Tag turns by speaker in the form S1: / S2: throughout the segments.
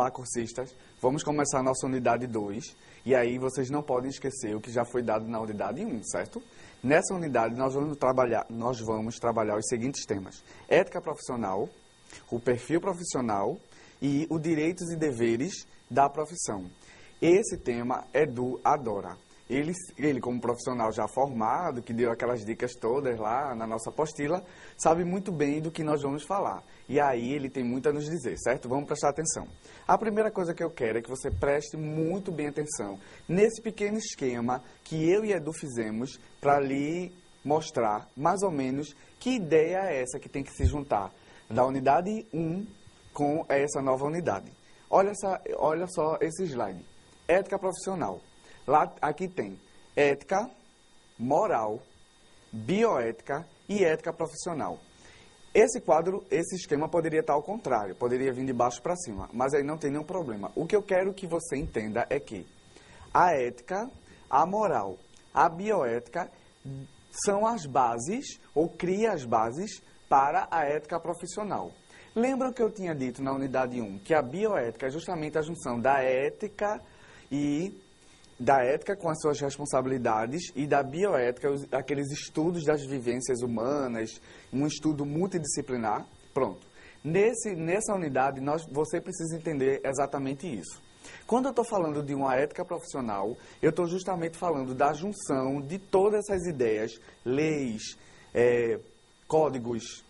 S1: Olá, cursistas. Vamos começar a nossa unidade 2. E aí vocês não podem esquecer o que já foi dado na unidade 1, certo? Nessa unidade nós vamos trabalhar os seguintes temas: ética profissional, o perfil profissional e os direitos e deveres da profissão. Esse tema Edu adora. Ele, como profissional já formado, que deu aquelas dicas todas lá na nossa apostila, sabe muito bem do que nós vamos falar. E aí ele tem muito a nos dizer, certo? Vamos prestar atenção. A primeira coisa que eu quero é que você preste muito bem atenção nesse pequeno esquema que eu e Edu fizemos para lhe mostrar mais ou menos que ideia é essa que tem que se juntar da unidade 1 com essa nova unidade. Olha só esse slide. Ética profissional. Aqui tem ética, moral, bioética e ética profissional. Esse esquema poderia estar ao contrário, poderia vir de baixo para cima, mas aí não tem nenhum problema. O que eu quero que você entenda é que a ética, a moral, a bioética são as bases, ou cria as bases, para a ética profissional. Lembram que eu tinha dito na unidade 1 que a bioética é justamente a junção da ética com as suas responsabilidades e da bioética, aqueles estudos das vivências humanas, um estudo multidisciplinar. Pronto. Nessa unidade, você precisa entender exatamente isso. Quando eu estou falando de uma ética profissional, eu estou justamente falando da junção de todas essas ideias, leis, códigos.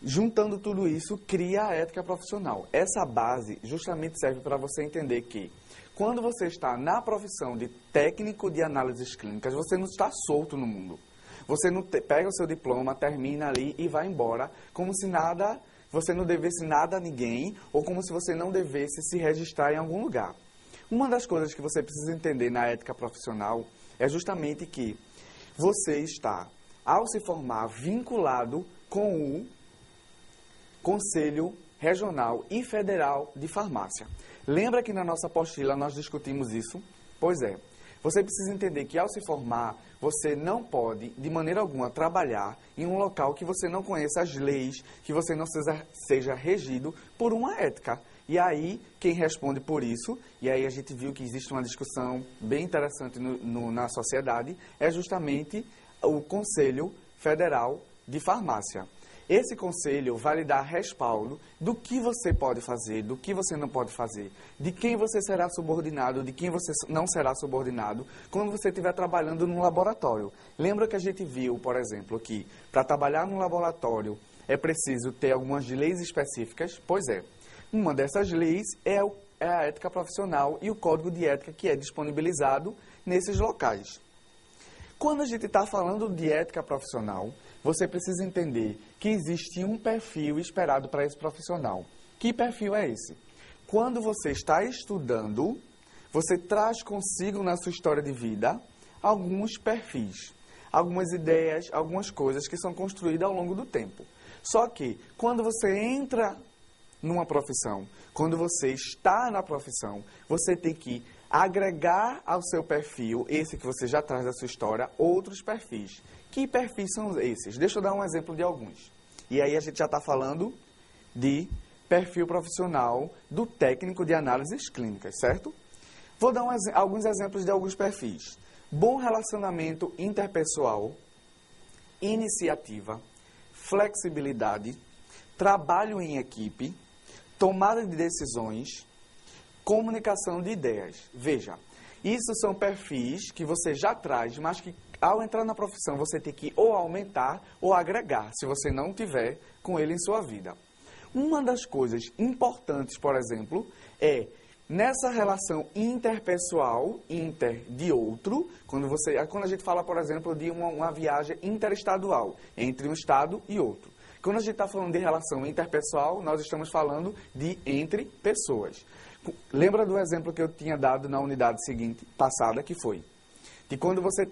S1: Juntando tudo isso, cria a ética profissional. Essa base justamente serve para você entender que quando você está na profissão de técnico de análises clínicas, você não está solto no mundo. Você não pega o seu diploma, termina ali e vai embora, como se você não devesse nada a ninguém, ou como se você não devesse se registrar em algum lugar. Uma das coisas que você precisa entender na ética profissional é justamente que você está, ao se formar, vinculado com o Conselho Regional e Federal de Farmácia. Lembra que na nossa apostila nós discutimos isso? Pois é. Você precisa entender que ao se formar, você não pode, de maneira alguma, trabalhar em um local que você não conheça as leis, que você não seja regido por uma ética. E aí, quem responde por isso, e aí a gente viu que existe uma discussão bem interessante na sociedade, é justamente o Conselho Federal de Farmácia. Esse conselho vai lhe dar respaldo do que você pode fazer, do que você não pode fazer, de quem você será subordinado, de quem você não será subordinado, quando você estiver trabalhando num laboratório. Lembra que a gente viu, por exemplo, que para trabalhar num laboratório é preciso ter algumas leis específicas? Pois é. Uma dessas leis é a ética profissional e o código de ética que é disponibilizado nesses locais. Quando a gente está falando de ética profissional, você precisa entender que existe um perfil esperado para esse profissional. Que perfil é esse? Quando você está estudando, você traz consigo na sua história de vida alguns perfis, algumas ideias, algumas coisas que são construídas ao longo do tempo. Só que, quando você entra numa profissão, quando você está na profissão, você tem que agregar ao seu perfil, esse que você já traz da sua história, outros perfis. Que perfis são esses? Deixa eu dar um exemplo de alguns. E aí a gente já está falando de perfil profissional do técnico de análises clínicas, certo? Vou dar alguns exemplos de alguns perfis. Bom relacionamento interpessoal, iniciativa, flexibilidade, trabalho em equipe, tomada de decisões, comunicação de ideias. Veja, isso são perfis que você já traz, mas que ao entrar na profissão você tem que ou aumentar ou agregar, se você não tiver com ele em sua vida. Uma das coisas importantes, por exemplo, é nessa relação interpessoal, inter de outro, quando a gente fala, por exemplo, de uma viagem interestadual, entre um estado e outro. Quando a gente está falando de relação interpessoal, nós estamos falando de entre pessoas. Lembra do exemplo que eu tinha dado na unidade passada, que foi que quando você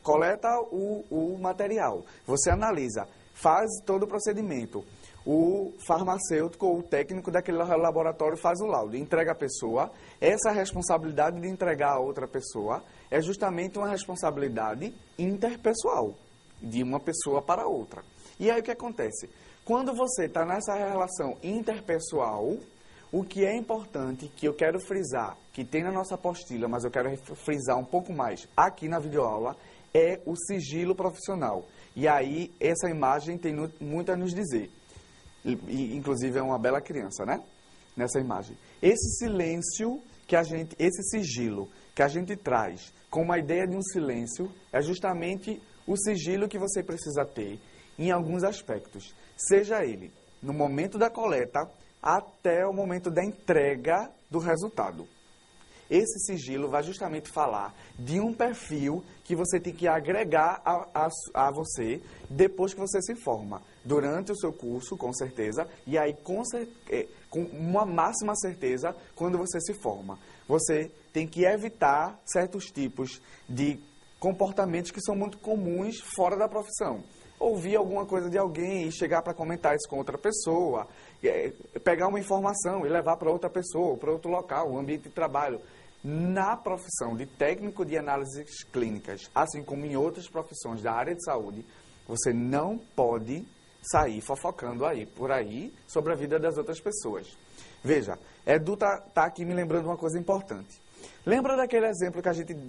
S1: coleta o material, você analisa, faz todo o procedimento, o farmacêutico ou o técnico daquele laboratório faz o laudo, entrega a pessoa. Essa responsabilidade de entregar a outra pessoa é justamente uma responsabilidade interpessoal, de uma pessoa para outra. E aí o que acontece? Quando você está nessa relação interpessoal, O que é importante, que eu quero frisar, que tem na nossa apostila, mas eu quero frisar um pouco mais aqui na videoaula, é o sigilo profissional. E aí, essa imagem tem muito a nos dizer. Inclusive, é uma bela criança, né? Nessa imagem. Esse silêncio, esse sigilo que a gente traz como a ideia de um silêncio, é justamente o sigilo que você precisa ter em alguns aspectos. Seja ele no momento da coleta, até o momento da entrega do resultado. Esse sigilo vai justamente falar de um perfil que você tem que agregar a você depois que você se forma. Durante o seu curso, com certeza, e aí com uma máxima certeza quando você se forma. Você tem que evitar certos tipos de comportamentos que são muito comuns fora da profissão. Ouvir alguma coisa de alguém e chegar para comentar isso com outra pessoa, pegar uma informação e levar para outra pessoa, para outro local, um ambiente de trabalho. Na profissão de técnico de análises clínicas, assim como em outras profissões da área de saúde, você não pode sair fofocando por aí sobre a vida das outras pessoas. Veja, Edu tá aqui me lembrando uma coisa importante. Lembra daquele exemplo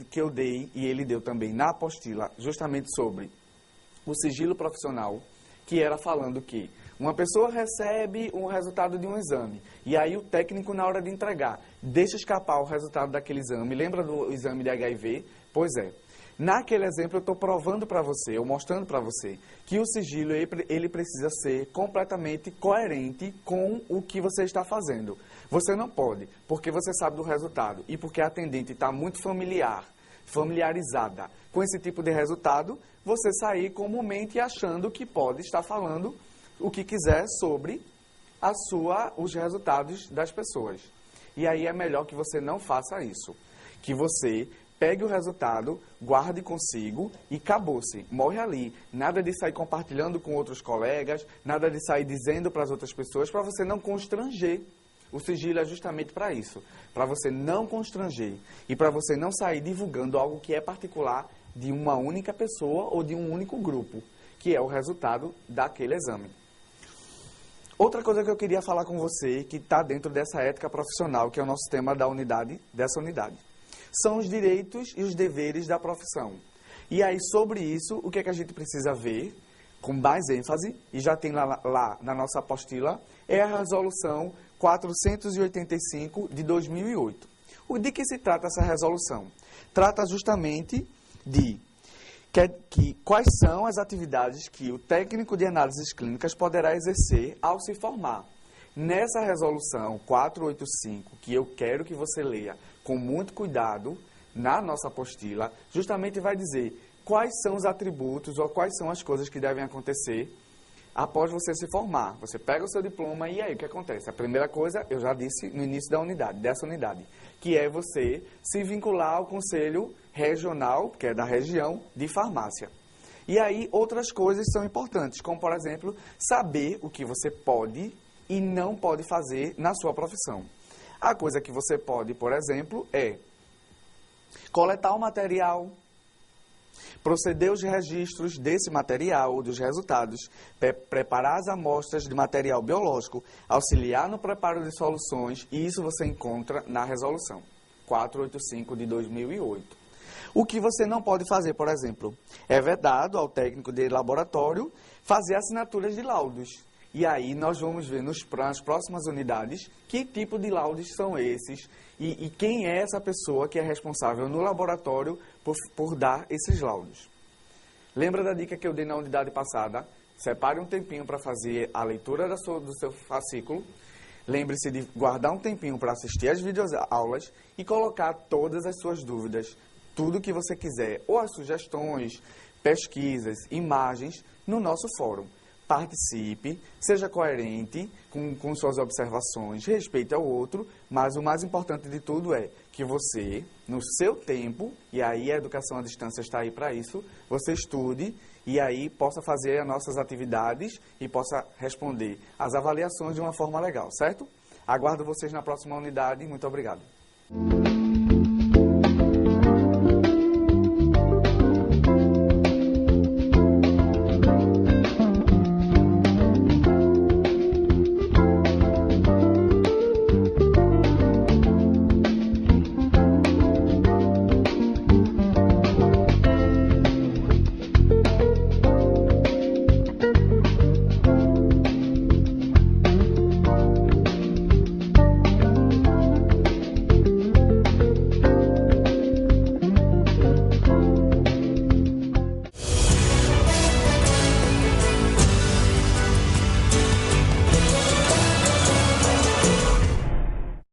S1: que eu dei, e ele deu também na apostila, justamente sobre o sigilo profissional, que era falando que uma pessoa recebe o resultado de um exame, e aí o técnico, na hora de entregar, deixa escapar o resultado daquele exame. Lembra do exame de HIV? Pois é. Naquele exemplo, eu estou provando para você, ou mostrando para você, que o sigilo ele precisa ser completamente coerente com o que você está fazendo. Você não pode, porque você sabe do resultado, e porque a atendente está muito familiarizada com esse tipo de resultado, você sair comumente achando que pode estar falando o que quiser sobre os resultados das pessoas. E aí é melhor que você não faça isso. Que você pegue o resultado, guarde consigo e acabou-se. Morre ali. Nada de sair compartilhando com outros colegas, nada de sair dizendo para as outras pessoas, para você não constranger. O sigilo é justamente para isso, para você não constranger e para você não sair divulgando algo que é particular de uma única pessoa ou de um único grupo, que é o resultado daquele exame. Outra coisa que eu queria falar com você, que está dentro dessa ética profissional, que é o nosso tema dessa unidade, são os direitos e os deveres da profissão. E aí, sobre isso, o que é que a gente precisa ver, com mais ênfase, e já tem lá na nossa apostila, é a resolução 485 de 2008. De que se trata essa resolução? Trata justamente de quais são as atividades que o técnico de análises clínicas poderá exercer ao se formar. Nessa resolução 485, que eu quero que você leia com muito cuidado, na nossa apostila, justamente vai dizer quais são os atributos ou quais são as coisas que devem acontecer após você se formar. Você pega o seu diploma e aí o que acontece? A primeira coisa, eu já disse no início dessa unidade, que é você se vincular ao Conselho Regional, que é da região, de farmácia. E aí outras coisas são importantes, como por exemplo, saber o que você pode e não pode fazer na sua profissão. A coisa que você pode, por exemplo, é coletar o material, proceder aos registros desse material ou dos resultados, preparar as amostras de material biológico, auxiliar no preparo de soluções, e isso você encontra na resolução 485 de 2008. O que você não pode fazer, por exemplo, é vedado ao técnico de laboratório fazer assinaturas de laudos. E aí nós vamos ver nas próximas unidades que tipo de laudos são esses e quem é essa pessoa que é responsável no laboratório por dar esses laudos. Lembra da dica que eu dei na unidade passada? Separe um tempinho para fazer a leitura do seu fascículo. Lembre-se de guardar um tempinho para assistir às videoaulas e colocar todas as suas dúvidas, tudo que você quiser, ou as sugestões, pesquisas, imagens, no nosso fórum. Participe, seja coerente com suas observações, respeite ao outro, mas o mais importante de tudo é que você, no seu tempo, e aí a educação à distância está aí para isso, você estude e aí possa fazer as nossas atividades e possa responder às avaliações de uma forma legal, certo? Aguardo vocês na próxima unidade. Muito obrigado.